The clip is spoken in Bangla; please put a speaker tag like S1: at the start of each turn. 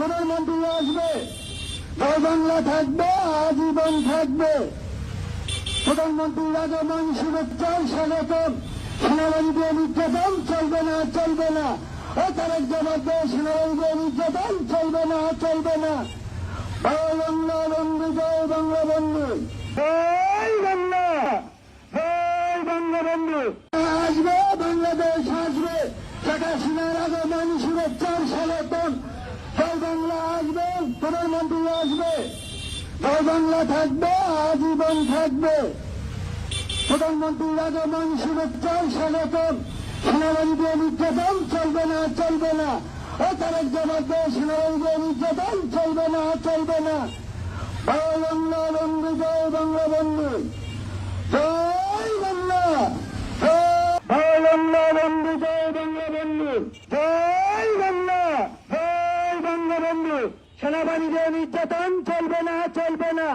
S1: প্রধানমন্ত্রী আসবে, জয় বাংলা থাকবে, আজীবন থাকবে। প্রধানমন্ত্রীর আগমন শুভেচ্ছার স্বাগতম। সেনাবাহিনীতে নির্যাতন চলবে না, চলবে না। ও তারেক জবাবে, সেনাবাহিনীতে নির্যাতন চলবে না, চলবে না। জয় বাংলা বন্ধু, জয় বাংলা বন্ধু, জয় বাংলা, জয় বাংলা বন্ধু। আসবে, বাংলাদেশ আসবে, শেখ হাসিনার আগমন শুভেচ্ছার স্বাগতম। জয় বাংলা আসবে, প্রধানমন্ত্রী আসবে, জয় বাংলা থাকবে, আজীবন থাকবে। প্রধানমন্ত্রীর আগমন শুভেচ্ছার স্বাগতম। সেনাবাহিনীতে নির্যাতন চলবে না, চলবে না। ও তারেক জবাবে, সেনাবাহিনীতে নির্যাতন চলবে না, চলবে না। জয় বাংলা বন্ধু, জয় বাংলা বন্ধু, জয় বাংলা, জয় বাংলা বন্ধু, জয় বাংলা বন্ধু, জয় বাংলা, জয় বাংলা বন্ধু। সেনাবাহিনীতে নির্যাতন চলবে না, চলবে না।